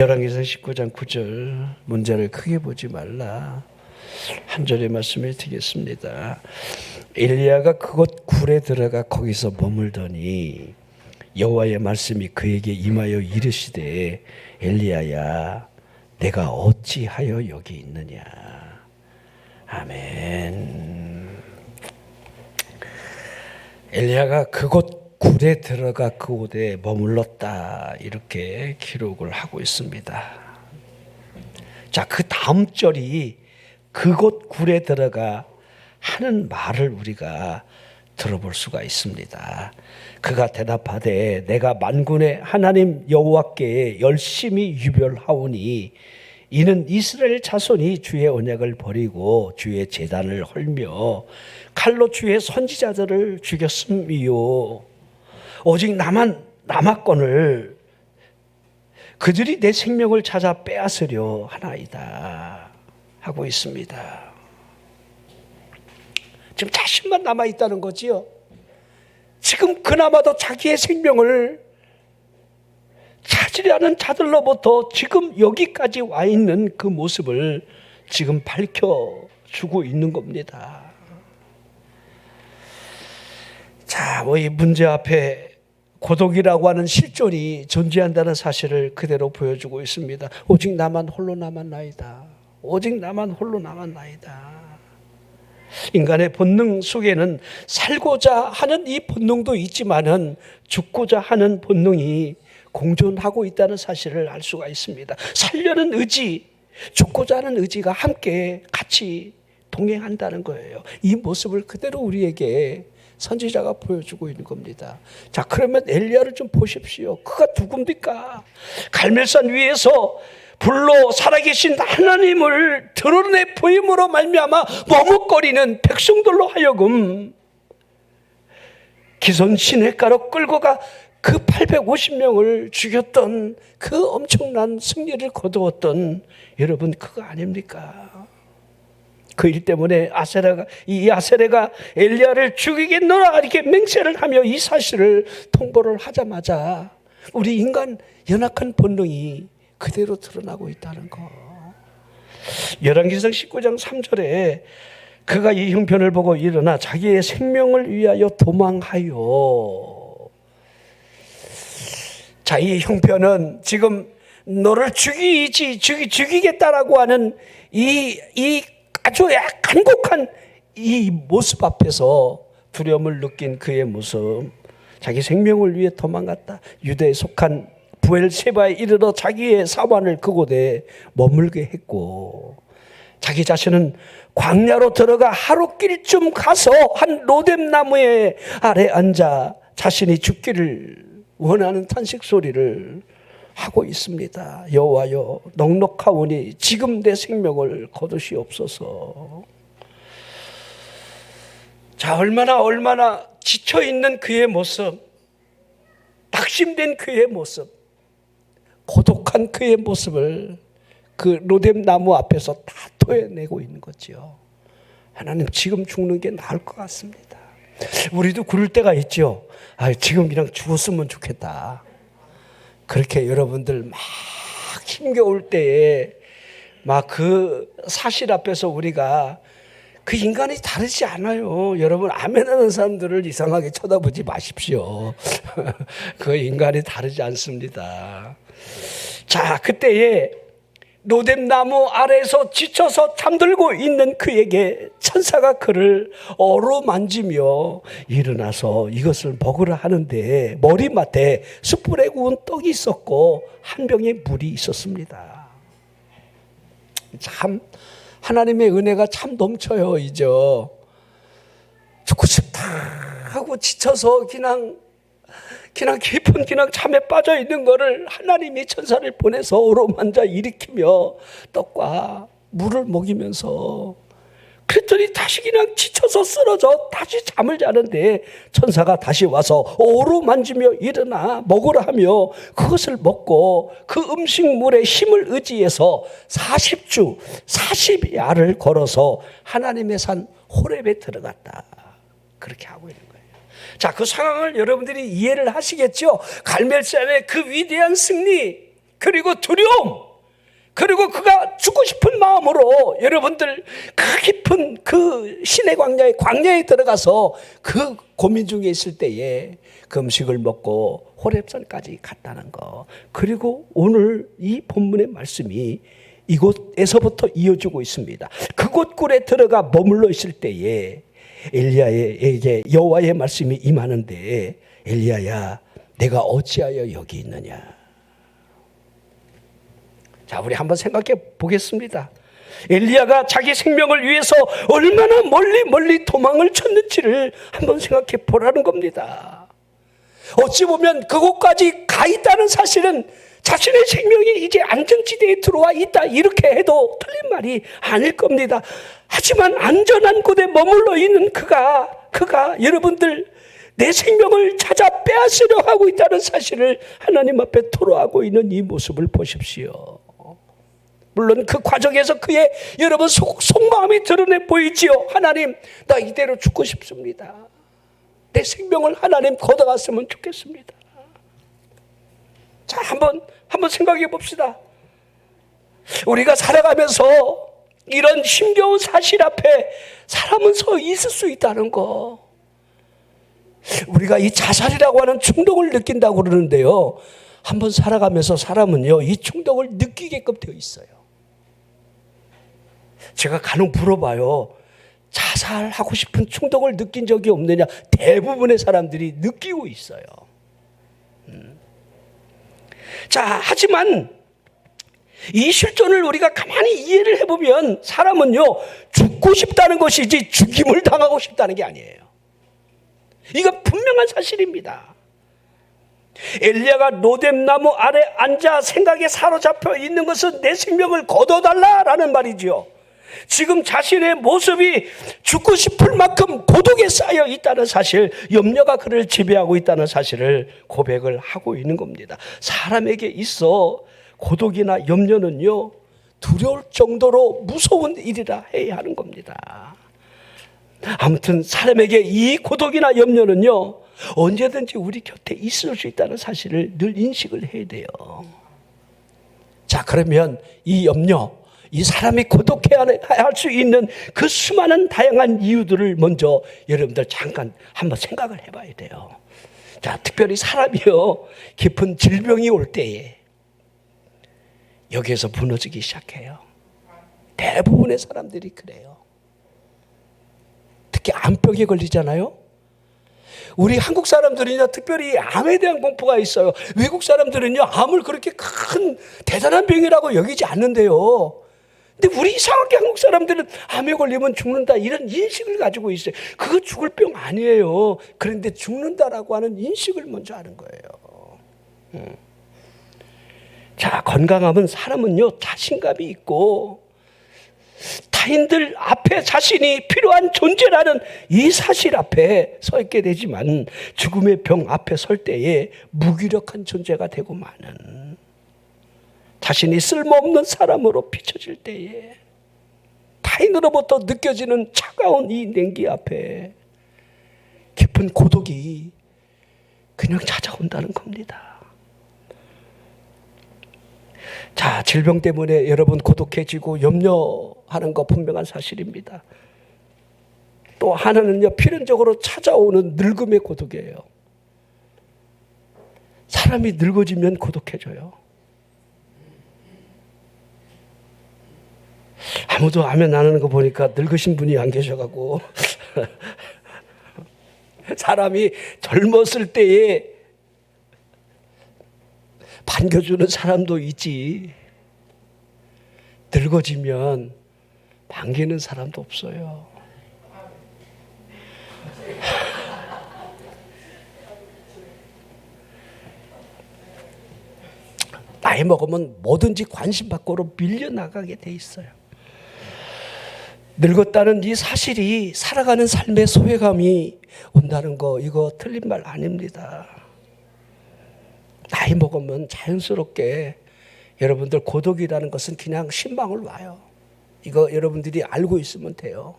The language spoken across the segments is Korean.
열왕기상 19장 9절 문제를 크게 보지 말라. 한 절의 말씀을 드리겠습니다. 엘리야가 그곳 굴에 들어가 거기서 머물더니 여호와의 말씀이 그에게 임하여 이르시되 엘리야야 내가 어찌하여 여기 있느냐. 아멘. 엘리야가 그곳 굴에 들어가 그곳에 머물렀다, 이렇게 기록을 하고 있습니다. 자, 그 다음 절이 그곳 굴에 들어가 하는 말을 우리가 들어볼 수가 있습니다. 그가 대답하되 내가 만군의 하나님 여호와께 열심히 유별하오니 이는 이스라엘 자손이 주의 언약을 버리고 주의 제단을 헐며 칼로 주의 선지자들을 죽였음이요 오직 나만 남았거늘 그들이 내 생명을 찾아 빼앗으려 하나이다 하고 있습니다. 지금 자신만 남아있다는 거지요. 지금 그나마도 자기의 생명을 찾으려는 자들로부터 지금 여기까지 와 있는 그 모습을 지금 밝혀주고 있는 겁니다. 자, 이 문제 앞에 고독이라고 하는 실존이 존재한다는 사실을 그대로 보여주고 있습니다. 오직 나만 홀로 남았나이다. 오직 나만 홀로 남았나이다. 인간의 본능 속에는 살고자 하는 이 본능도 있지만은 죽고자 하는 본능이 공존하고 있다는 사실을 알 수가 있습니다. 살려는 의지, 죽고자 하는 의지가 함께 같이 동행한다는 거예요. 이 모습을 그대로 우리에게 선지자가 보여주고 있는 겁니다. 자, 그러면 엘리야를 좀 보십시오. 그가 누굽니까? 갈멜산 위에서 불로 살아계신 하나님을 드러내 보임으로 말미암아 머뭇거리는 백성들로 하여금 기손 시냇가로 끌고 가 그 850명을 죽였던 그 엄청난 승리를 거두었던 여러분, 그거 아닙니까? 그 일 때문에 아세레가 엘리야를 죽이겠노라 이렇게 맹세를 하며 이 사실을 통보를 하자마자 우리 인간 연약한 본능이 그대로 드러나고 있다는 거. 열왕기상 19장 3절에 그가 이 형편을 보고 일어나 자기의 생명을 위하여 도망하여. 자, 이 형편은 지금 너를 죽이겠다라고 하는 이 아주 간곡한 이 모습 앞에서 두려움을 느낀 그의 모습, 자기 생명을 위해 도망갔다. 유대에 속한 부엘세바에 이르러 자기의 사환을 그곳에 머물게 했고, 자기 자신은 광야로 들어가 하루길쯤 가서 한 로뎀 나무의 아래 앉아 자신이 죽기를 원하는 탄식 소리를 하고 있습니다. 여호와여 넉넉하오니 지금 내 생명을 거두시옵소서. 자, 얼마나 지쳐있는 그의 모습, 낙심된 그의 모습, 고독한 그의 모습을 그 로뎀 나무 앞에서 다 토해내고 있는 거죠. 하나님, 지금 죽는 게 나을 것 같습니다. 우리도 그럴 때가 있죠. 지금 그냥 죽었으면 좋겠다. 그렇게 여러분들 막 힘겨울 때에 막 그 사실 앞에서 우리가 그 인간이 다르지 않아요. 여러분, 아멘하는 사람들을 이상하게 쳐다보지 마십시오. 그 인간이 다르지 않습니다. 자, 그때에 로뎀 나무 아래에서 지쳐서 잠들고 있는 그에게 천사가 그를 어루만지며 일어나서 이것을 먹으라 하는데 머리맡에 숯불에 구운 떡이 있었고 한 병의 물이 있었습니다. 참 하나님의 은혜가 참 넘쳐요. 이제 죽고 싶다 하고 지쳐서 그냥 깊은 잠에 빠져 있는 거를 하나님이 천사를 보내서 어루만져 일으키며 떡과 물을 먹이면서, 그랬더니 다시 그냥 지쳐서 쓰러져 다시 잠을 자는데 천사가 다시 와서 어루만지며 일어나 먹으라 하며 그것을 먹고 그 음식물의 힘을 의지해서 40주 40야를 걸어서 하나님의 산 호렙에 들어갔다. 그렇게 하고 있는 거예요. 자, 그 상황을 여러분들이 이해를 하시겠죠? 갈멜산의 그 위대한 승리, 그리고 두려움, 그리고 그가 죽고 싶은 마음으로 여러분들 그 깊은 그 신의 광야에 들어가서 그 고민 중에 있을 때에 그 음식을 먹고 호렙산까지 갔다는 거. 그리고 오늘 이 본문의 말씀이 이곳에서부터 이어지고 있습니다. 그곳 굴에 들어가 머물러 있을 때에 엘리야에게 여호와의 말씀이 임하는데, 엘리야야, 내가 어찌하여 여기 있느냐. 자, 우리 한번 생각해 보겠습니다. 엘리야가 자기 생명을 위해서 얼마나 멀리 도망을 쳤는지를 한번 생각해 보라는 겁니다. 어찌 보면 그곳까지 가 있다는 사실은 자신의 생명이 이제 안전지대에 들어와 있다, 이렇게 해도 틀린 말이 아닐 겁니다. 하지만 안전한 곳에 머물러 있는 그가 여러분들 내 생명을 찾아 빼앗으려 하고 있다는 사실을 하나님 앞에 토로하고 있는 이 모습을 보십시오. 물론 그 과정에서 그의 여러분 속마음이 드러내 보이지요. 하나님, 나 이대로 죽고 싶습니다. 내 생명을 하나님 걷어갔으면 좋겠습니다. 자, 한번 생각해 봅시다. 우리가 살아가면서 이런 힘겨운 사실 앞에 사람은 서 있을 수 있다는 거. 우리가 이 자살이라고 하는 충동을 느낀다고 그러는데요, 한번 살아가면서 사람은요, 이 충동을 느끼게끔 되어 있어요. 제가 간혹 물어봐요. 자살하고 싶은 충동을 느낀 적이 없느냐? 대부분의 사람들이 느끼고 있어요. 자, 하지만 이 실존을 우리가 가만히 이해를 해보면 사람은요, 죽고 싶다는 것이지 죽임을 당하고 싶다는 게 아니에요. 이건 분명한 사실입니다. 엘리야가 로뎀나무 아래 앉아 생각에 사로잡혀 있는 것은 내 생명을 거둬달라라는 말이죠. 지금 자신의 모습이 죽고 싶을 만큼 고독에 쌓여 있다는 사실, 염려가 그를 지배하고 있다는 사실을 고백을 하고 있는 겁니다. 사람에게 있어 고독이나 염려는요, 두려울 정도로 무서운 일이라 해야 하는 겁니다. 아무튼 사람에게 이 고독이나 염려는요, 언제든지 우리 곁에 있을 수 있다는 사실을 늘 인식을 해야 돼요. 자, 그러면 이 염려, 이 사람이 고독해야 할 수 있는 그 수많은 다양한 이유들을 먼저 여러분들 잠깐 한번 생각을 해봐야 돼요. 자, 특별히 사람이요, 깊은 질병이 올 때에 여기에서 무너지기 시작해요. 대부분의 사람들이 그래요. 특히 암병에 걸리잖아요. 우리 한국 사람들은요, 특별히 암에 대한 공포가 있어요. 외국 사람들은요, 암을 그렇게 큰 대단한 병이라고 여기지 않는데요. 근데 우리 이상하게 한국 사람들은 암에 걸리면 죽는다, 이런 인식을 가지고 있어요. 그거 죽을 병 아니에요. 그런데 죽는다라고 하는 인식을 먼저 하는 거예요. 자, 건강하면 사람은요, 자신감이 있고 타인들 앞에 자신이 필요한 존재라는 이 사실 앞에 서 있게 되지만, 죽음의 병 앞에 설 때에 무기력한 존재가 되고 마는, 자신이 쓸모없는 사람으로 비춰질 때에 타인으로부터 느껴지는 차가운 이 냉기 앞에 깊은 고독이 그냥 찾아온다는 겁니다. 자, 질병 때문에 여러분 고독해지고 염려하는 거 분명한 사실입니다. 또 하나는요, 필연적으로 찾아오는 늙음의 고독이에요. 사람이 늙어지면 고독해져요. 아무도 아멘 안 하는 거 보니까 늙으신 분이 안 계셔가고 사람이 젊었을 때에 반겨주는 사람도 있지, 늙어지면 반기는 사람도 없어요. 나이 먹으면 뭐든지 관심 밖으로 밀려나가게 돼 있어요. 늙었다는 이 사실이 살아가는 삶의 소외감이 온다는 거, 이거 틀린 말 아닙니다. 나이 먹으면 자연스럽게 여러분들 고독이라는 것은 그냥 신방울 와요. 이거 여러분들이 알고 있으면 돼요.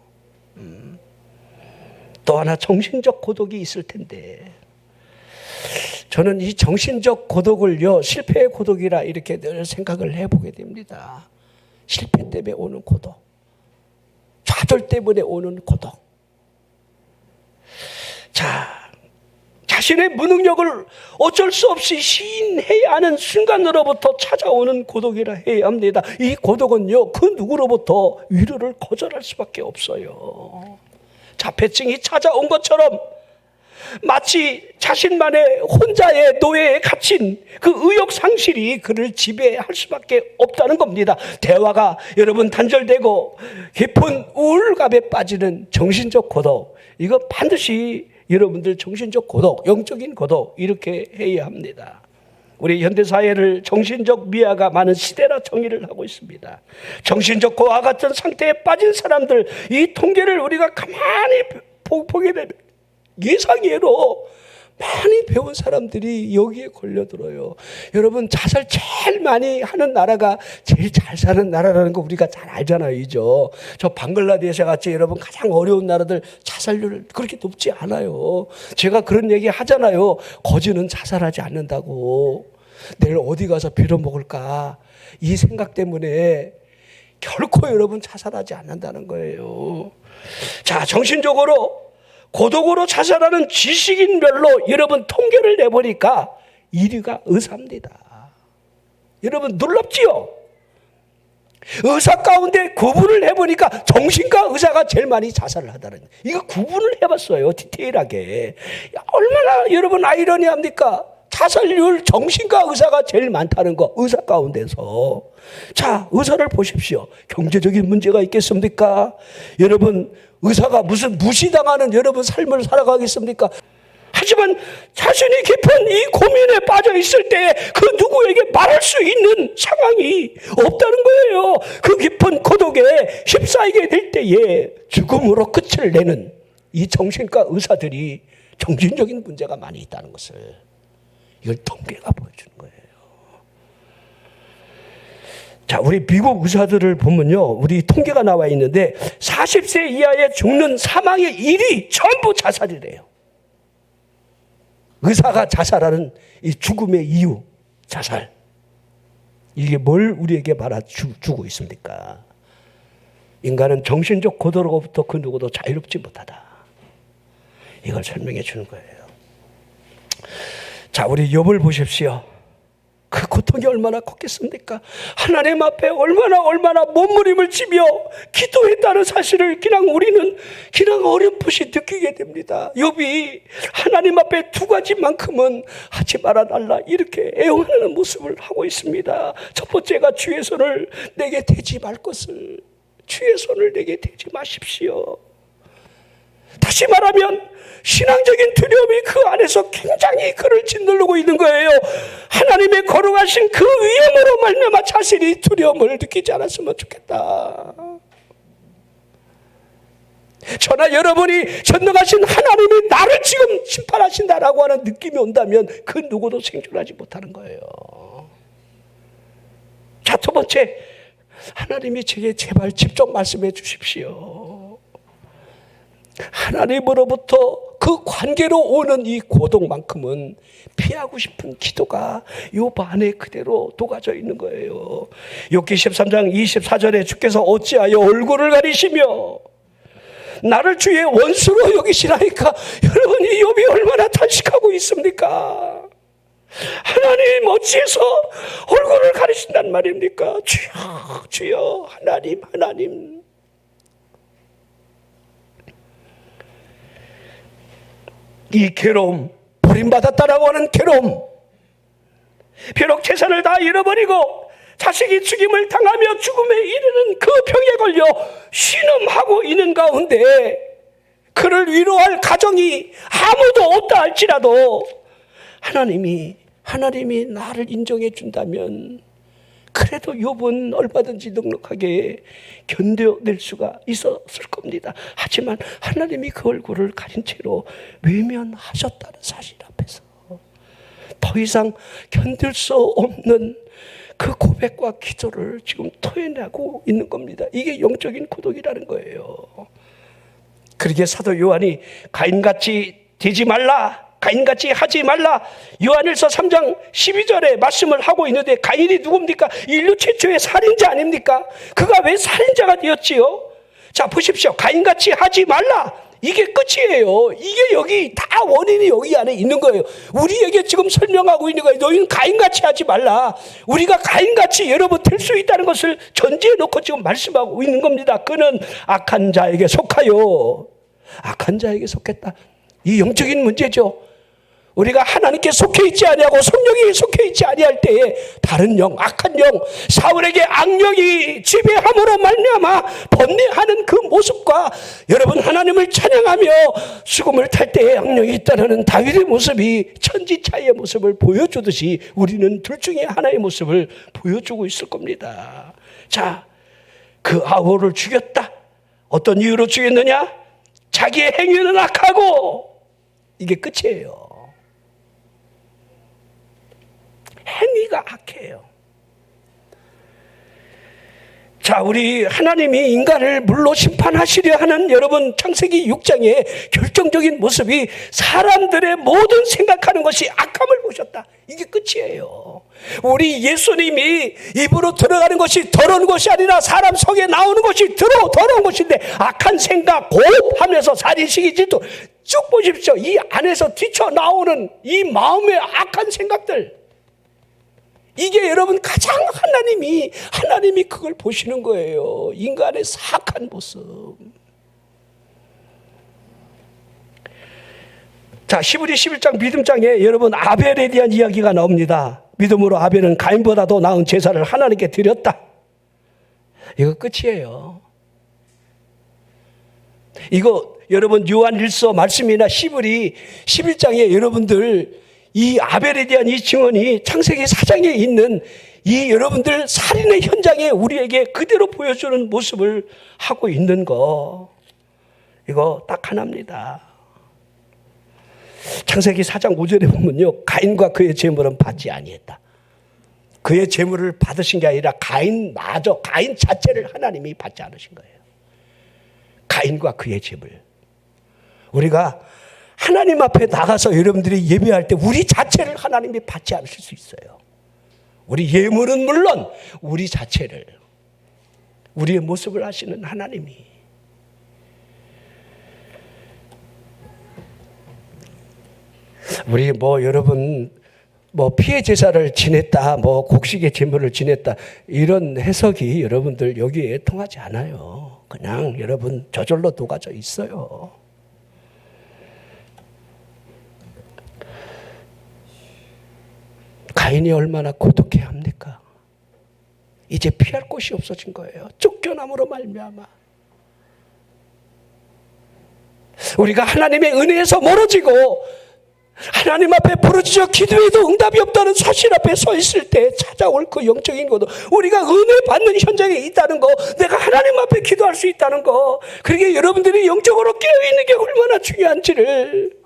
또 하나 정신적 고독이 있을 텐데, 저는 이 정신적 고독을요, 실패의 고독이라 이렇게 늘 생각을 해보게 됩니다. 실패 때문에 오는 고독, 좌절 때문에 오는 고독. 자, 자신의 무능력을 어쩔 수 없이 시인해야 하는 순간으로부터 찾아오는 고독이라 해야 합니다. 이 고독은요, 그 누구로부터 위로를 거절할 수밖에 없어요. 자폐증이 찾아온 것처럼 마치 자신만의 혼자의 노예에 갇힌 그 의욕 상실이 그를 지배할 수밖에 없다는 겁니다. 대화가 여러분 단절되고 깊은 우울감에 빠지는 정신적 고독, 이거 반드시 여러분들 정신적 고독, 영적인 고독 이렇게 해야 합니다. 우리 현대사회를 정신적 미아가 많은 시대라 정의를 하고 있습니다. 정신적 고아 같은 상태에 빠진 사람들, 이 통계를 우리가 가만히 보게 되면 예상외로 많이 배운 사람들이 여기에 걸려들어요. 여러분, 자살 제일 많이 하는 나라가 제일 잘 사는 나라라는 거 우리가 잘 알잖아요. 이죠. 저 방글라데시 같이 여러분 가장 어려운 나라들 자살률 그렇게 높지 않아요. 제가 그런 얘기 하잖아요. 거지는 자살하지 않는다고. 내일 어디 가서 빌어먹을까, 이 생각 때문에 결코 여러분 자살하지 않는다는 거예요. 자, 정신적으로 고독으로 자살하는 지식인별로 여러분 통계를 내보니까 1위가 의사입니다. 여러분 놀랍지요? 의사 가운데 구분을 해보니까 정신과 의사가 제일 많이 자살을 하다는 거예요. 이거 구분을 해봤어요, 디테일하게. 얼마나 여러분 아이러니합니까? 자살률 정신과 의사가 제일 많다는 거, 의사 가운데서. 자, 의사를 보십시오. 경제적인 문제가 있겠습니까? 여러분, 의사가 무슨 무시당하는 여러분 삶을 살아가겠습니까? 하지만 자신이 깊은 이 고민에 빠져 있을 때 그 누구에게 말할 수 있는 상황이 없다는 거예요. 그 깊은 고독에 휩싸이게 될 때에 죽음으로 끝을 내는 이 정신과 의사들이 정신적인 문제가 많이 있다는 것을, 이걸 통계가 보여주는 거예요. 자, 우리 미국 의사들을 보면요, 우리 통계가 나와 있는데 40세 이하에 죽는 사망의 1위 전부 자살이래요. 의사가 자살하는 이 죽음의 이유, 자살. 이게 뭘 우리에게 말해주고 있습니까? 인간은 정신적 고독으로부터 그 누구도 자유롭지 못하다. 이걸 설명해 주는 거예요. 자, 우리 욥을 보십시오. 그 고통이 얼마나 컸겠습니까? 하나님 앞에 얼마나 몸부림을 치며 기도했다는 사실을 우리는 어렴풋이 느끼게 됩니다. 욥이 하나님 앞에 두 가지만큼은 하지 말아달라 이렇게 애원하는 모습을 하고 있습니다. 첫 번째가 주의 손을 내게 대지 말 것을, 주의 손을 내게 대지 마십시오. 다시 말하면 신앙적인 두려움이 그 안에서 굉장히 그를 짓누르고 있는 거예요. 하나님의 거룩하신 그 위엄으로 말미암아 자신이 두려움을 느끼지 않았으면 좋겠다. 저나 여러분이 전능하신 하나님이 나를 지금 심판하신다라고 하는 느낌이 온다면 그 누구도 생존하지 못하는 거예요. 자, 두 번째, 하나님이 제게 제발 직접 말씀해 주십시오. 하나님으로부터 그 관계로 오는 이 고독만큼은 피하고 싶은 기도가 요 안에 그대로 녹아져 있는 거예요. 욥기 13장 24절에 주께서 어찌하여 얼굴을 가리시며 나를 주의 원수로 여기시나이까. 여러분, 이 욥이 얼마나 탄식하고 있습니까? 하나님 어찌해서 얼굴을 가리신단 말입니까? 주여, 주여, 하나님. 이 괴로움, 버림받았다라고 하는 괴로움, 비록 재산을 다 잃어버리고 자식이 죽임을 당하며 죽음에 이르는 그 병에 걸려 신음하고 있는 가운데 그를 위로할 가정이 아무도 없다 할지라도 하나님이 나를 인정해 준다면 그래도 욥은 얼마든지 넉넉하게 견뎌낼 수가 있었을 겁니다. 하지만 하나님이 그 얼굴을 가린 채로 외면하셨다는 사실 앞에서 더 이상 견딜 수 없는 그 고백과 기도를 지금 토해내고 있는 겁니다. 이게 영적인 고독이라는 거예요. 그러기에 사도 요한이 가인같이 되지 말라, 가인같이 하지 말라. 요한일서 3장 12절에 말씀을 하고 있는데 가인이 누굽니까? 인류 최초의 살인자 아닙니까? 그가 왜 살인자가 되었지요? 자, 보십시오. 가인같이 하지 말라. 이게 끝이에요. 이게 여기 다 원인이 여기 안에 있는 거예요. 우리에게 지금 설명하고 있는 거예요. 너희는 가인같이 하지 말라. 우리가 가인같이 여러분 될 수 있다는 것을 전제해 놓고 지금 말씀하고 있는 겁니다. 그는 악한 자에게 속하여. 악한 자에게 속했다. 이 영적인 문제죠. 우리가 하나님께 속해 있지 아니하고 성령이 속해 있지 아니할 때에 다른 영, 악한 영, 사울에게 악령이 지배함으로 말미암아 번뇌하는 그 모습과 여러분 하나님을 찬양하며 수금을 탈 때에 악령이 있다는 다윗의 모습이 천지차이의 모습을 보여주듯이 우리는 둘 중에 하나의 모습을 보여주고 있을 겁니다. 자, 그 아우를 죽였다. 어떤 이유로 죽였느냐? 자기의 행위는 악하고, 이게 끝이에요. 행위가 악해요. 자, 우리 하나님이 인간을 물로 심판하시려 하는 여러분 창세기 6장의 결정적인 모습이 사람들의 모든 생각하는 것이 악함을 보셨다. 이게 끝이에요. 우리 예수님이 입으로 들어가는 것이 더러운 것이 아니라 사람 속에 나오는 것이 더러운 것인데 악한 생각 곧 하면서 살인시기 질투 쭉 보십시오. 이 안에서 뛰쳐나오는 이 마음의 악한 생각들, 이게 여러분 가장 하나님이 그걸 보시는 거예요. 인간의 사악한 모습. 자, 히브리 11장 믿음장에 여러분 아벨에 대한 이야기가 나옵니다. 믿음으로 아벨은 가인보다도 나은 제사를 하나님께 드렸다. 이거 끝이에요. 이거 여러분 요한일서 말씀이나 히브리 11장에 여러분들 이 아벨에 대한 이 증언이 창세기 4장에 있는 이 여러분들 살인의 현장에 우리에게 그대로 보여주는 모습을 하고 있는 거, 이거 딱 하나입니다. 창세기 4장 5절에 보면요, 가인과 그의 재물은 받지 아니했다. 그의 재물을 받으신 게 아니라 가인 자체를 하나님이 받지 않으신 거예요. 가인과 그의 재물. 우리가 하나님 앞에 나가서 여러분들이 예배할 때 우리 자체를 하나님이 받지 않으실 수 있어요. 우리 예물은 물론 우리 자체를, 우리의 모습을 아시는 하나님이. 우리 여러분 피해 제사를 지냈다, 곡식의 제물을 지냈다, 이런 해석이 여러분들 여기에 통하지 않아요. 그냥 여러분 저절로 녹아져 있어요. 가인이 얼마나 고독해야 합니까? 이제 피할 곳이 없어진 거예요. 쫓겨남으로 말미암아. 우리가 하나님의 은혜에서 멀어지고 하나님 앞에 부르짖어 기도해도 응답이 없다는 사실 앞에 서 있을 때 찾아올 그 영적인 것도, 우리가 은혜 받는 현장에 있다는 거, 내가 하나님 앞에 기도할 수 있다는 거, 그러게 여러분들이 영적으로 깨어있는 게 얼마나 중요한지를,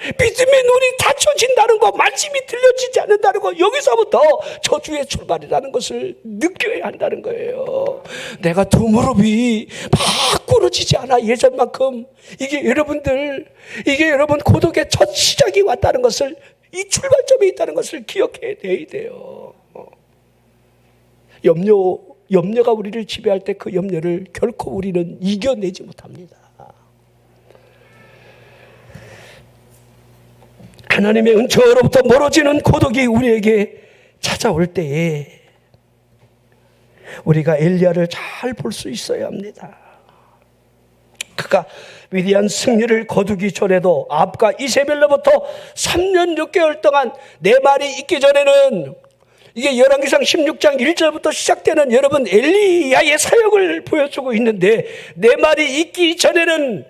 믿음의 눈이 닫혀진다는 거, 말씀이 들려지지 않는다는 거, 여기서부터 저주의 출발이라는 것을 느껴야 한다는 거예요. 내가 두 무릎이 막 꿇어지지 않아 예전만큼. 이게 여러분 고독의 첫 시작이 왔다는 것을, 이 출발점에 있다는 것을 기억해야 돼요. 염려가 우리를 지배할 때 그 염려를 결코 우리는 이겨내지 못합니다. 하나님의 은총으로부터 멀어지는 고독이 우리에게 찾아올 때에 우리가 엘리야를 잘 볼 수 있어야 합니다. 그가 위대한 승리를 거두기 전에도 아합과 이세벨로부터 3년 6개월 동안 내 말이 있기 전에는, 이게 열왕기상 16장 1절부터 시작되는 여러분 엘리야의 사역을 보여주고 있는데, 내 말이 있기 전에는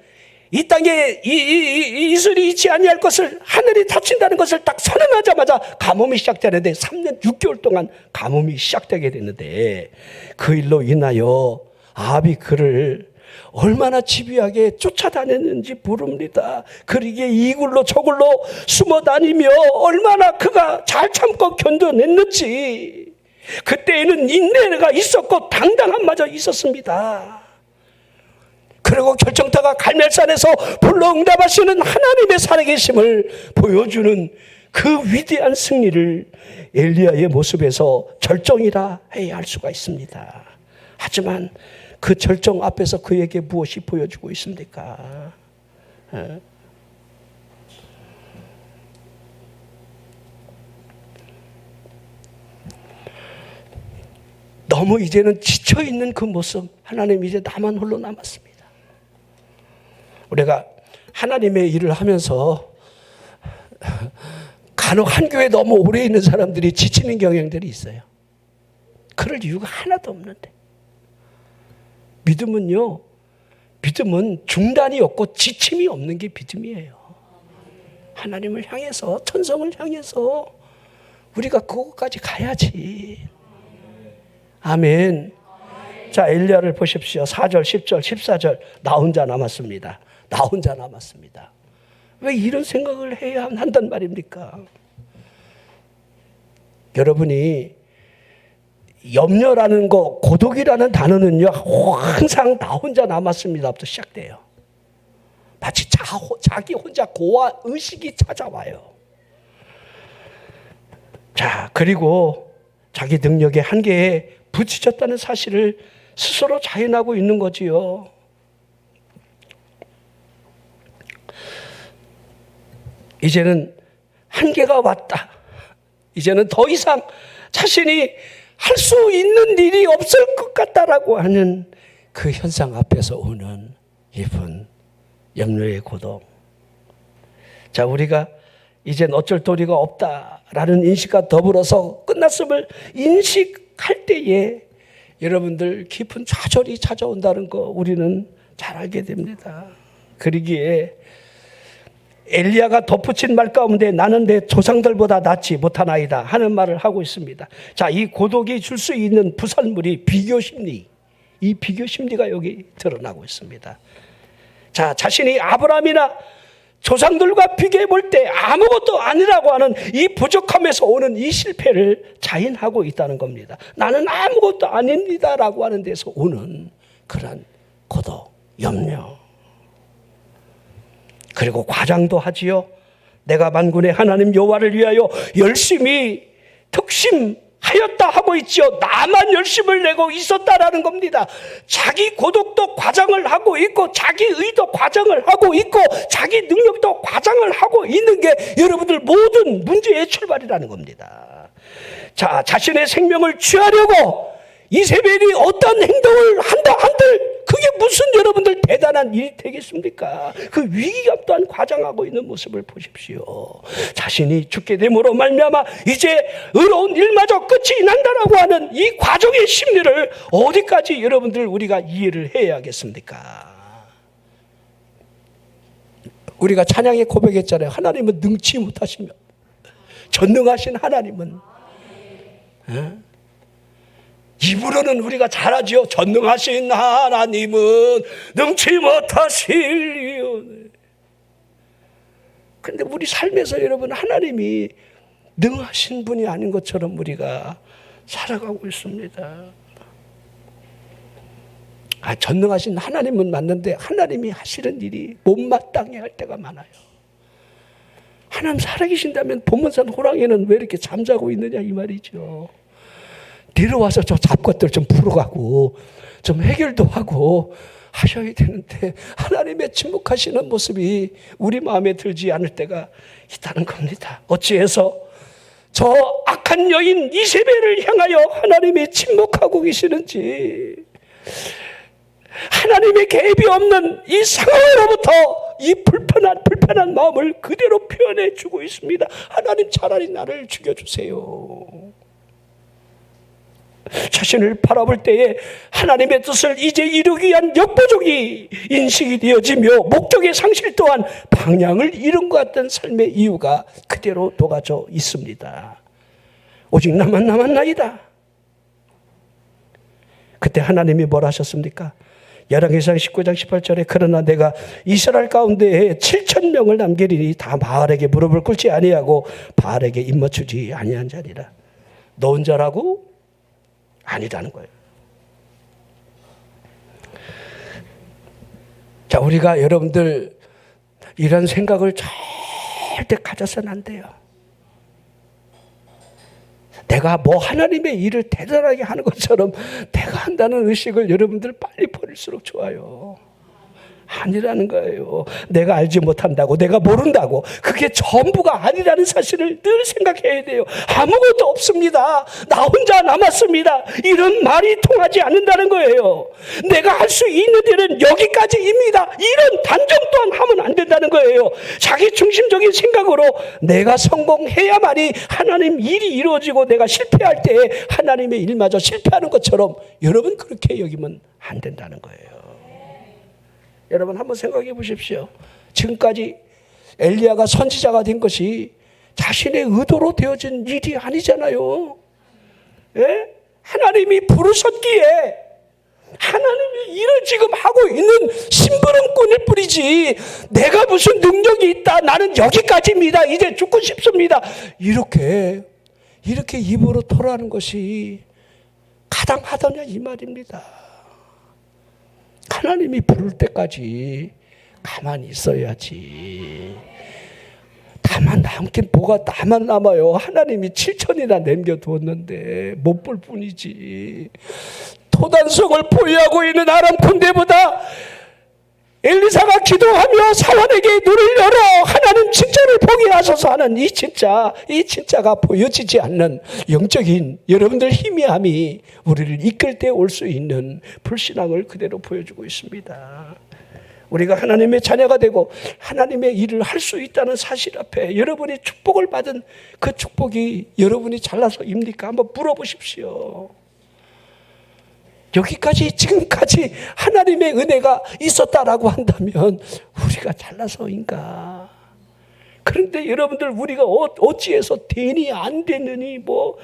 이 땅에 이슬이 있지 아니할 것을, 하늘이 닫힌다는 것을 딱 선언하자마자 가뭄이 시작되는데 3년 6개월 동안 가뭄이 시작되게 됐는데, 그 일로 인하여 아합이 그를 얼마나 집요하게 쫓아다녔는지 모릅니다. 그러기에 이굴로 저굴로 숨어 다니며 얼마나 그가 잘 참고 견뎌냈는지. 그때에는 인내가 있었고 당당함마저 있었습니다. 그리고 결정타가 갈멜산에서 불로 응답하시는 하나님의 살아계심을 보여주는 그 위대한 승리를 엘리야의 모습에서 절정이라 해야 할 수가 있습니다. 하지만 그 절정 앞에서 그에게 무엇이 보여주고 있습니까? 너무 이제는 지쳐있는 그 모습, 하나님 이제 나만 홀로 남았습니다. 우리가 하나님의 일을 하면서 간혹 한 교회에 너무 오래 있는 사람들이 지치는 경향들이 있어요. 그럴 이유가 하나도 없는데. 믿음은 중단이 없고 지침이 없는 게 믿음이에요. 하나님을 향해서, 천성을 향해서 우리가 그것까지 가야지. 아멘. 자, 엘리야를 보십시오. 4절, 10절, 14절. 나 혼자 남았습니다. 나 혼자 남았습니다. 왜 이런 생각을 해야 한단 말입니까? 여러분이 염려라는 거, 고독이라는 단어는요, 항상 나 혼자 남았습니다부터 시작돼요. 마치 자기 혼자 고아 의식이 찾아와요. 자, 그리고 자기 능력의 한계에 부딪혔다는 사실을 스스로 자인하고 있는 거지요. 이제는 한계가 왔다. 이제는 더 이상 자신이 할 수 있는 일이 없을 것 같다라고 하는 그 현상 앞에서 오는 깊은 염려의 고독. 자, 우리가 이젠 어쩔 도리가 없다라는 인식과 더불어서 끝났음을 인식할 때에 여러분들 깊은 좌절이 찾아온다는 거 우리는 잘 알게 됩니다. 그러기에 엘리야가 덧붙인 말 가운데 나는 내 조상들보다 낫지 못하나이다 하는 말을 하고 있습니다. 자, 이 고독이 줄 수 있는 부산물이 비교심리, 이 비교심리가 여기 드러나고 있습니다. 자, 자신이 아브라함이나 조상들과 비교해 볼 때 아무것도 아니라고 하는 이 부족함에서 오는 이 실패를 자인하고 있다는 겁니다. 나는 아무것도 아닙니다라고 하는 데서 오는 그런 고독, 염려. 그리고 과장도 하지요. 내가 만군의 하나님 여호와를 위하여 열심히 특심하였다 하고 있지요. 나만 열심을 내고 있었다라는 겁니다. 자기 고독도 과장을 하고 있고 자기 의도 과장을 하고 있고 자기 능력도 과장을 하고 있는 게 여러분들 모든 문제의 출발이라는 겁니다. 자, 자신의 생명을 취하려고 이세벨이 어떤 행동을 한다 한들 그게 무슨 여러분들 대단한 일이 되겠습니까? 그 위기감 또한 과장하고 있는 모습을 보십시오. 자신이 죽게 됨으로 말미암아 이제 의로운 일마저 끝이 난다라고 하는 이 과정의 심리를 어디까지 여러분들 우리가 이해를 해야겠습니까? 우리가 찬양에 고백했잖아요. 하나님은 능치 못하시며 전능하신 하나님은 입으로는 우리가 잘하지요. 전능하신 하나님은 능치 못하시리요. 그런데 우리 삶에서 여러분 하나님이 능하신 분이 아닌 것처럼 우리가 살아가고 있습니다. 전능하신 하나님은 맞는데 하나님이 하시는 일이 못마땅해 할 때가 많아요. 하나님 살아계신다면 보문산 호랑이는 왜 이렇게 잠자고 있느냐 이 말이죠. 내려와서 저 잡것들 좀 풀어가고 좀 해결도 하고 하셔야 되는데 하나님의 침묵하시는 모습이 우리 마음에 들지 않을 때가 있다는 겁니다. 어찌해서 저 악한 여인 이세벨을 향하여 하나님이 침묵하고 계시는지, 하나님의 개입이 없는 이 상황으로부터 이 불편한 마음을 그대로 표현해 주고 있습니다. 하나님 차라리 나를 죽여주세요. 자신을 바라볼 때에 하나님의 뜻을 이제 이루기 위한 역부족이 인식이 되어지며 목적의 상실 또한 방향을 잃은 것 같은 삶의 이유가 그대로 녹아져 있습니다. 오직 나만 남았나이다. 그때 하나님이 뭘 하셨습니까? 열왕기상 19장 18절에 그러나 내가 이스라엘 가운데에 7,000명을 남기리니 다 바알에게 무릎을 꿇지 아니하고 바알에게 입맞추지 아니한 자니라. 너 혼자라고? 아니라는 거예요. 우리가 여러분들 이런 생각을 절대 가져서는 안 돼요. 내가 뭐 하나님의 일을 대단하게 하는 것처럼 내가 한다는 의식을 여러분들 빨리 버릴수록 좋아요. 아니라는 거예요. 내가 알지 못한다고, 내가 모른다고, 그게 전부가 아니라는 사실을 늘 생각해야 돼요. 아무것도 없습니다. 나 혼자 남았습니다. 이런 말이 통하지 않는다는 거예요. 내가 할 수 있는 일은 여기까지입니다. 이런 단정 또한 하면 안 된다는 거예요. 자기 중심적인 생각으로 내가 성공해야만이 하나님 일이 이루어지고 내가 실패할 때 하나님의 일마저 실패하는 것처럼 여러분 그렇게 여기면 안 된다는 거예요. 여러분 한번 생각해 보십시오. 지금까지 엘리야가 선지자가 된 것이 자신의 의도로 되어진 일이 아니잖아요. 예? 하나님이 부르셨기에 하나님이 일을 지금 하고 있는 심부름꾼일 뿐이지 내가 무슨 능력이 있다, 나는 여기까지입니다, 이제 죽고 싶습니다, 이렇게 입으로 토로하는 것이 가당하더냐 이 말입니다. 하나님이 부를 때까지 가만히 있어야지. 다만 남긴 뭐가 나만 남아요. 하나님이 7천이나 남겨두었는데 못 볼 뿐이지. 토단성을 보유하고 있는 아람 군대보다 엘리사가 기도하며 사환에게 눈을 열어 하나님 진짜를 보게 하소서 하는 이 진짜가 보여지지 않는 영적인 여러분들 희미함이 우리를 이끌 때 올 수 있는 불신앙을 그대로 보여주고 있습니다. 우리가 하나님의 자녀가 되고 하나님의 일을 할 수 있다는 사실 앞에 여러분이 축복을 받은 그 축복이 여러분이 잘나서입니까? 한번 물어보십시오. 여기까지 지금까지 하나님의 은혜가 있었다라고 한다면 우리가 잘나서인가? 그런데 여러분들 우리가 어찌해서 되니 안 되느니 뭐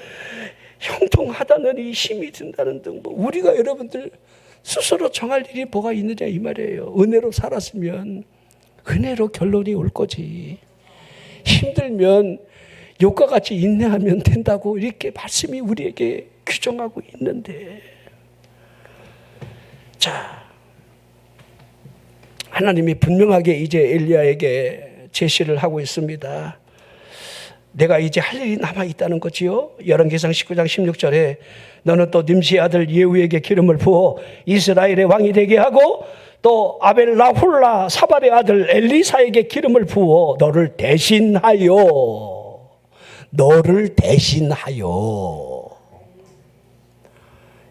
형통하다느니 힘이 든다는 등 뭐 우리가 여러분들 스스로 정할 일이 뭐가 있느냐 이 말이에요. 은혜로 살았으면 은혜로 결론이 올 거지. 힘들면 욕과 같이 인내하면 된다고 이렇게 말씀이 우리에게 규정하고 있는데, 자, 하나님이 분명하게 이제 엘리야에게 제시를 하고 있습니다. 내가 이제 할 일이 남아있다는 거지요. 열왕기상 19장 16절에 너는 또 nim시의 아들 예후에게 기름을 부어 이스라엘의 왕이 되게 하고 또 아벨라훌라 사발의 아들 엘리사에게 기름을 부어 너를 대신하여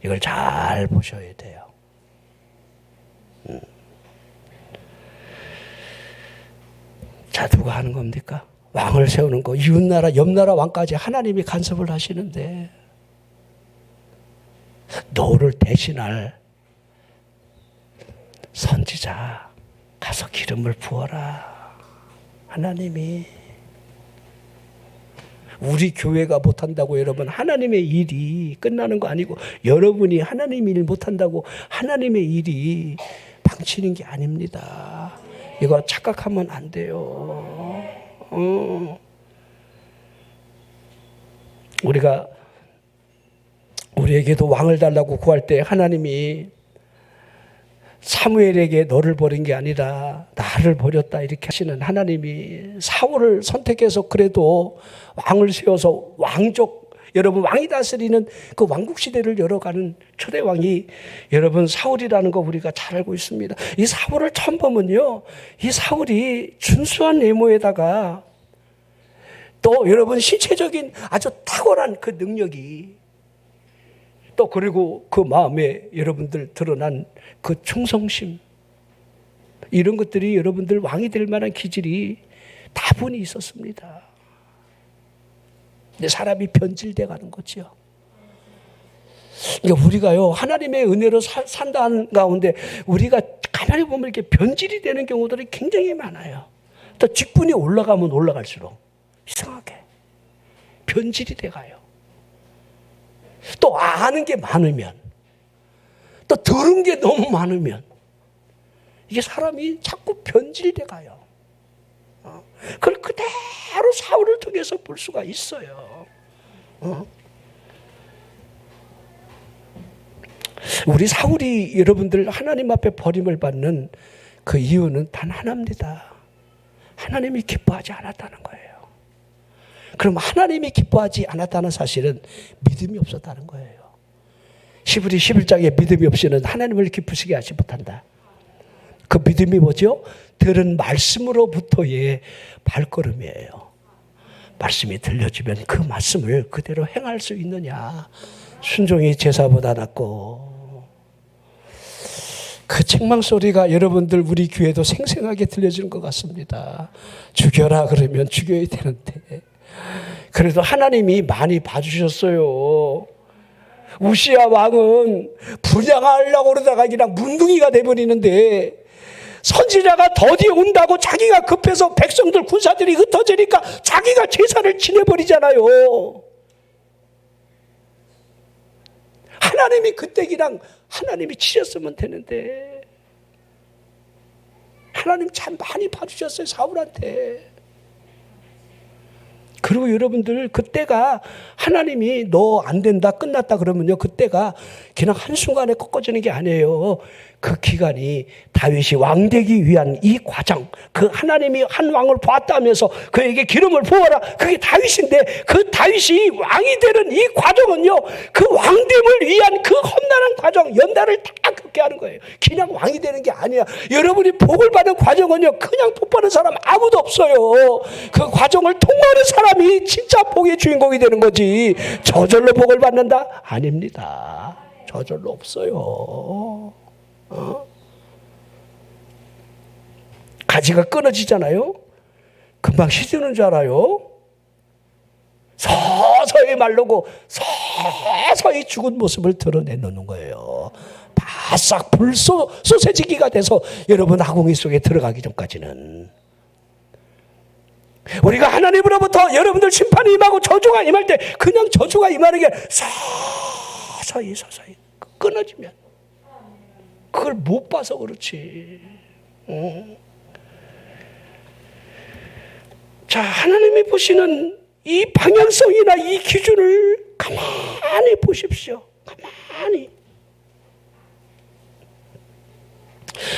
이걸 잘 보셔야 돼요. 자, 누가 하는 겁니까? 왕을 세우는 거, 이웃나라 옆나라 왕까지 하나님이 간섭을 하시는데 너를 대신할 선지자 가서 기름을 부어라. 하나님이. 우리 교회가 못한다고 여러분 하나님의 일이 끝나는 거 아니고, 여러분이 하나님 일 못한다고 하나님의 일이 방치는 게 아닙니다. 이거 착각하면 안 돼요. 우리에게도 왕을 달라고 구할 때 하나님이 사무엘에게 너를 버린 게 아니라 나를 버렸다 이렇게 하시는 하나님이 사울을 선택해서 그래도 왕을 세워서 여러분 왕이 다스리는 그 왕국 시대를 열어가는 초대 왕이 여러분 사울이라는 거 우리가 잘 알고 있습니다. 이 사울을 처음 보면요, 이 사울이 준수한 외모에다가 또 여러분 신체적인 아주 탁월한 그 능력이 또 그리고 그 마음에 여러분들 드러난 그 충성심, 이런 것들이 여러분들 왕이 될 만한 기질이 다분히 있었습니다. 근데 사람이 변질돼 가는 거죠. 그러니까 우리가요 하나님의 은혜로 산다는 가운데 우리가 가만히 보면 이렇게 변질이 되는 경우들이 굉장히 많아요. 또 직분이 올라가면 올라갈수록 이상하게 변질이 돼가요. 또 아는 게 많으면, 또 들은 게 너무 많으면 이게 사람이 자꾸 변질돼 가요. 그걸 그대로 사울을 통해서 볼 수가 있어요. 우리 사울이 여러분들 하나님 앞에 버림을 받는 그 이유는 단 하나입니다. 하나님이 기뻐하지 않았다는 거예요. 그럼 하나님이 기뻐하지 않았다는 사실은 믿음이 없었다는 거예요. 히브리 11장에 믿음이 없이는 하나님을 기쁘시게 하지 못한다. 그 믿음이 뭐죠? 들은 말씀으로부터의 발걸음이에요. 말씀이 들려주면 그 말씀을 그대로 행할 수 있느냐. 순종이 제사보다 낫고. 그 책망 소리가 여러분들 우리 귀에도 생생하게 들려지는 것 같습니다. 죽여라 그러면 죽여야 되는데. 그래도 하나님이 많이 봐주셨어요. 우시야 왕은 분양하려고 그러다가 그냥 문둥이가 돼버리는데, 선지자가 더디 온다고 자기가 급해서 백성들 군사들이 흩어지니까 자기가 제사를 지내버리잖아요. 하나님이 그때 그냥 하나님이 치셨으면 되는데, 하나님 참 많이 봐주셨어요, 사울한테. 그리고 여러분들 그때가 하나님이 너 안 된다 끝났다 그러면요, 그때가 그냥 한순간에 꺾어지는 게 아니에요. 그 기간이 다윗이 왕 되기 위한 이 과정, 그 하나님이 한 왕을 보았다면서 그에게 기름을 부어라, 그게 다윗인데, 그 다윗이 왕이 되는 이 과정은요, 그 왕됨을 위한 그 험난한 과정, 연단을 다 겪게 하는 거예요. 그냥 왕이 되는 게 아니야. 여러분이 복을 받는 과정은요, 그냥 복 받는 사람 아무도 없어요. 그 과정을 통과하는 사람이 진짜 복의 주인공이 되는 거지. 저절로 복을 받는다? 아닙니다. 저절로 없어요. 가지가 끊어지잖아요. 금방 시드는 줄 알아요. 서서히 마르고 서서히 죽은 모습을 드러내놓는 거예요. 바싹 소세지기가 돼서 여러분 아궁이 속에 들어가기 전까지는. 우리가 하나님으로부터 여러분들 심판이 임하고 저주가 임할 때 그냥 저주가 임하는 게 서서히 끊어지면 그걸 못 봐서 그렇지. 자, 하나님이 보시는 이 방향성이나 이 기준을 가만히 보십시오. 가만히.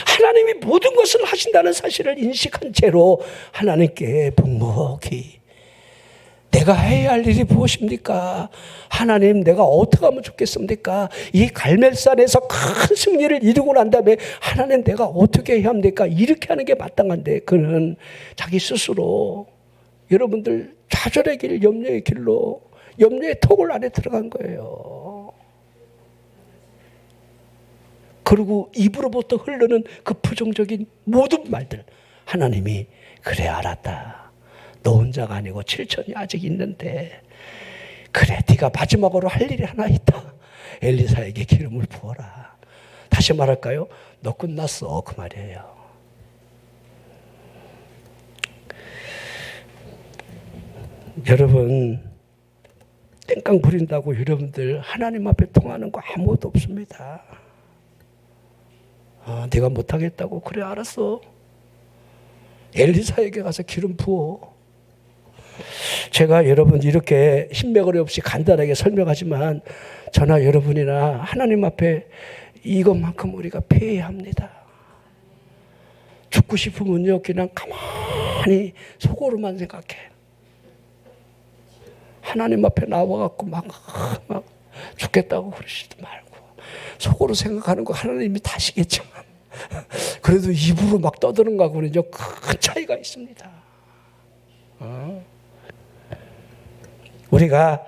하나님이 모든 것을 하신다는 사실을 인식한 채로 하나님께 묵묵히, 내가 해야 할 일이 무엇입니까? 하나님, 내가 어떻게 하면 좋겠습니까? 이 갈멜산에서 큰 승리를 이루고 난 다음에 하나님, 내가 어떻게 해야 합니까? 이렇게 하는 게 마땅한데, 그는 자기 스스로 여러분들 좌절의 길, 염려의 길로, 염려의 토굴 안에 들어간 거예요. 그리고 입으로부터 흐르는 그 부정적인 모든 말들, 하나님이 그래 알았다. 너 혼자가 아니고 7천이 아직 있는데, 그래 네가 마지막으로 할 일이 하나 있다. 엘리사에게 기름을 부어라. 다시 말할까요? 너 끝났어, 그 말이에요. 여러분, 땡깡 부린다고 여러분들 하나님 앞에 통하는 거 아무것도 없습니다. 네가 못하겠다고? 그래 알았어. 엘리사에게 가서 기름 부어. 제가 여러분 이렇게 흰매거리 없이 간단하게 설명하지만 저나 여러분이나 하나님 앞에 이것만큼 우리가 피해야 합니다. 죽고 싶으면요, 그냥 가만히 속으로만 생각해. 하나님 앞에 나와갖고 막 죽겠다고 그러시지 말고 속으로 생각하는 거 하나님이 다시겠지만 그래도 입으로 막 떠드는 거하고는요 큰 차이가 있습니다. 우리가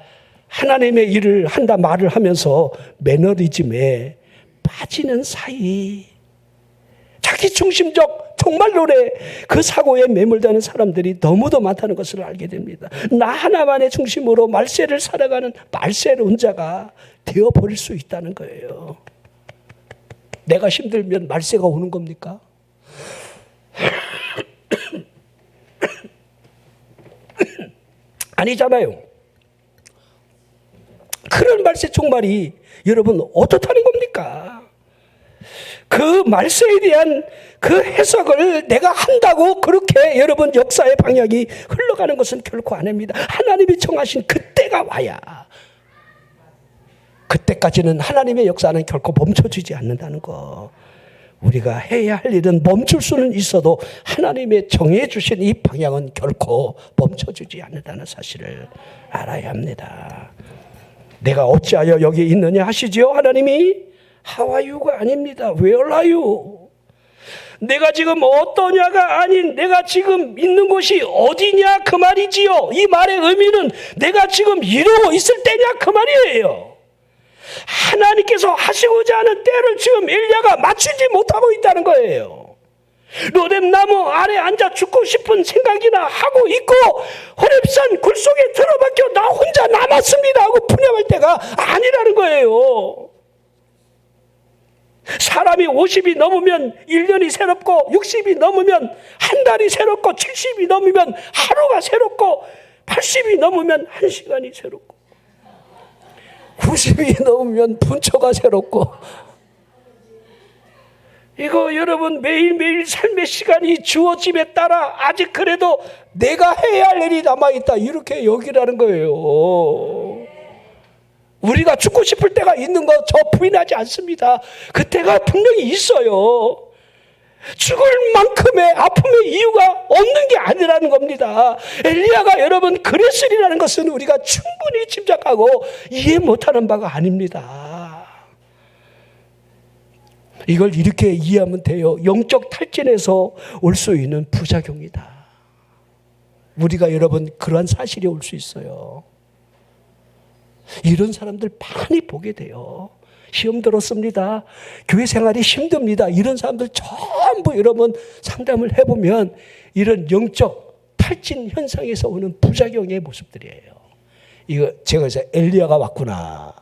하나님의 일을 한다 말을 하면서 매너리즘에 빠지는 사이, 자기 중심적 종말론에 그 사고에 매몰되는 사람들이 너무도 많다는 것을 알게 됩니다. 나 하나만의 중심으로 말세를 살아가는 말세론자가 되어버릴 수 있다는 거예요. 내가 힘들면 말세가 오는 겁니까? 아니잖아요. 그런 말세 종말이 여러분 어떻다는 겁니까? 그 말세에 대한 그 해석을 내가 한다고 그렇게 여러분 역사의 방향이 흘러가는 것은 결코 아닙니다. 하나님이 정하신 그때가 와야, 그때까지는 하나님의 역사는 결코 멈춰지지 않는다는 거 우리가 해야 할 일은 멈출 수는 있어도 하나님의 정해 주신 이 방향은 결코 멈춰주지 않는다는 사실을 알아야 합니다. 내가 어찌하여 여기 있느냐 하시지요? 하나님이 How are you가 아닙니다. Where are you? 내가 지금 어떠냐가 아닌 내가 지금 있는 곳이 어디냐 그 말이지요. 이 말의 의미는 내가 지금 이러고 있을 때냐 그 말이에요. 하나님께서 하시고자 하는 때를 지금 엘리야가 맞추지 못하고 있다는 거예요. 로뎀 나무 아래 앉아 죽고 싶은 생각이나 하고 있고 호렙산 굴 속에 들어박혀 나 혼자 남았습니다 하고 분양할 때가 아니라는 거예요. 사람이 50이 넘으면 1년이 새롭고 60이 넘으면 한 달이 새롭고 70이 넘으면 하루가 새롭고 80이 넘으면 1시간이 새롭고 90이 넘으면 분초가 새롭고 이거 여러분 매일매일 삶의 시간이 주어짐에 따라 아직 그래도 내가 해야 할 일이 남아있다 이렇게 여기라는 거예요. 우리가 죽고 싶을 때가 있는 거 저 부인하지 않습니다. 그때가 분명히 있어요. 죽을 만큼의 아픔의 이유가 없는 게 아니라는 겁니다. 엘리야가 여러분 그랬으리라는 것은 우리가 충분히 짐작하고 이해 못하는 바가 아닙니다. 이걸 이렇게 이해하면 돼요. 영적 탈진에서 올 수 있는 부작용이다. 우리가 여러분 그러한 사실이 올 수 있어요. 이런 사람들 많이 보게 돼요. 시험 들었습니다. 교회 생활이 힘듭니다. 이런 사람들 전부 여러분 상담을 해보면 이런 영적 탈진 현상에서 오는 부작용의 모습들이에요. 이거 제가 이제 엘리야가 왔구나.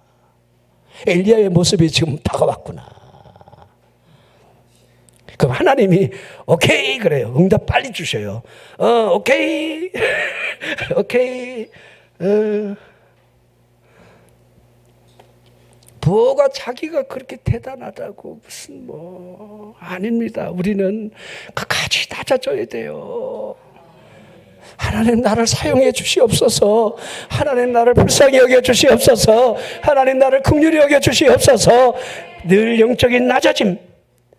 엘리야의 모습이 지금 다가왔구나. 그럼 하나님이 오케이 그래요. 응답 빨리 주셔요. 오케이. 오케이. 뭐가 자기가 그렇게 대단하다고 무슨 뭐 아닙니다. 우리는 끝까지 낮아져야 돼요. 하나님 나를 사용해 주시옵소서. 하나님 나를 불쌍히 여겨 주시옵소서. 하나님 나를 긍휼히 여겨 주시옵소서. 늘 영적인 낮아짐,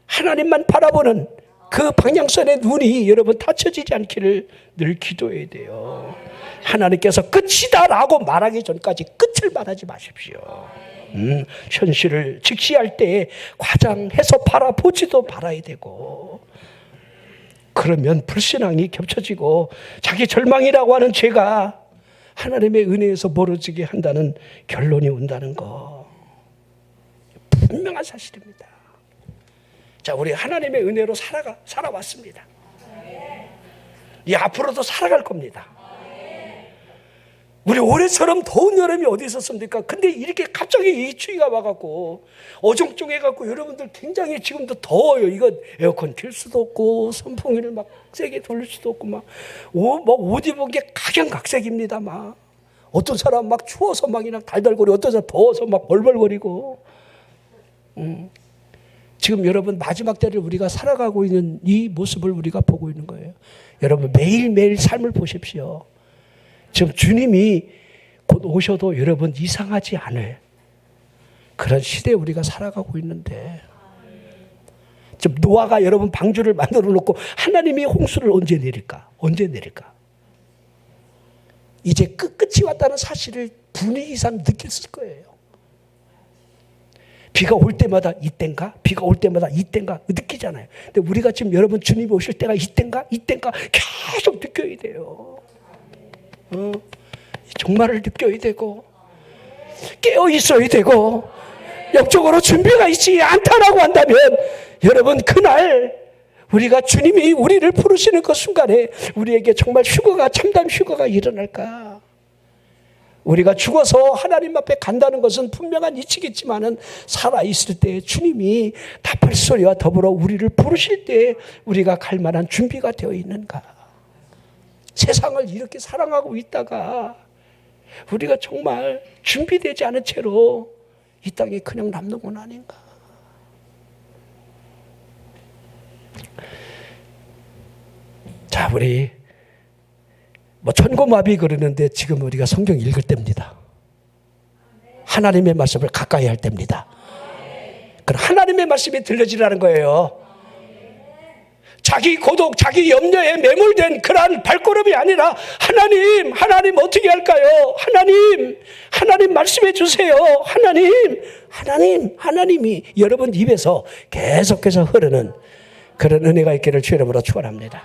하나님만 바라보는 그 방향선의 눈이 여러분 닫혀지지 않기를 늘 기도해야 돼요. 하나님께서 끝이다라고 말하기 전까지 끝을 말하지 마십시오. 현실을 직시할 때 과장해서 바라보지도 말아야 되고, 그러면 불신앙이 겹쳐지고 자기 절망이라고 하는 죄가 하나님의 은혜에서 멀어지게 한다는 결론이 온다는 거 분명한 사실입니다. 자, 우리 하나님의 은혜로 살아왔습니다. 이 앞으로도 살아갈 겁니다. 우리 올해처럼 더운 여름이 어디 있었습니까? 근데 이렇게 갑자기 이 추위가 와갖고 어정쩡해갖고 여러분들 굉장히 지금도 더워요. 이거 에어컨 킬 수도 없고 선풍기를 막 세게 돌릴 수도 없고 막 옷 입은 게 각양각색입니다. 막 어떤 사람 막 추워서 막 그냥 달달거리고 어떤 사람 더워서 막 벌벌거리고. 지금 여러분 마지막 때를 우리가 살아가고 있는 이 모습을 우리가 보고 있는 거예요. 여러분 매일매일 삶을 보십시오. 지금 주님이 곧 오셔도 여러분 이상하지 않을 그런 시대에 우리가 살아가고 있는데, 지금 노아가 여러분 방주를 만들어 놓고 하나님이 홍수를 언제 내릴까? 언제 내릴까? 이제 끝이 왔다는 사실을 분위기 이상 느꼈을 거예요. 비가 올 때마다 이땐가? 비가 올 때마다 이땐가? 느끼잖아요. 근데 우리가 지금 여러분 주님이 오실 때가 이땐가? 이땐가? 계속 느껴야 돼요. 정말을 느껴야 되고 깨어 있어야 되고 영적으로 준비가 있지 않다라고 한다면 여러분 그날 우리가 주님이 우리를 부르시는 그 순간에 우리에게 정말 휴거가 참담 휴거가 일어날까? 우리가 죽어서 하나님 앞에 간다는 것은 분명한 이치겠지만은 살아있을 때 주님이 답할 소리와 더불어 우리를 부르실 때 우리가 갈 만한 준비가 되어 있는가? 세상을 이렇게 사랑하고 있다가 우리가 정말 준비되지 않은 채로 이 땅에 그냥 남는 건 아닌가? 자, 우리 천고마비 그러는데 지금 우리가 성경 읽을 때입니다. 하나님의 말씀을 가까이 할 때입니다. 그럼 하나님의 말씀이 들려지라는 거예요. 자기 고독, 자기 염려에 매몰된 그러한 발걸음이 아니라 하나님 어떻게 할까요? 하나님 말씀해 주세요. 하나님이 여러분 입에서 계속해서 흐르는 그런 은혜가 있기를 주 이름으로 축원합니다.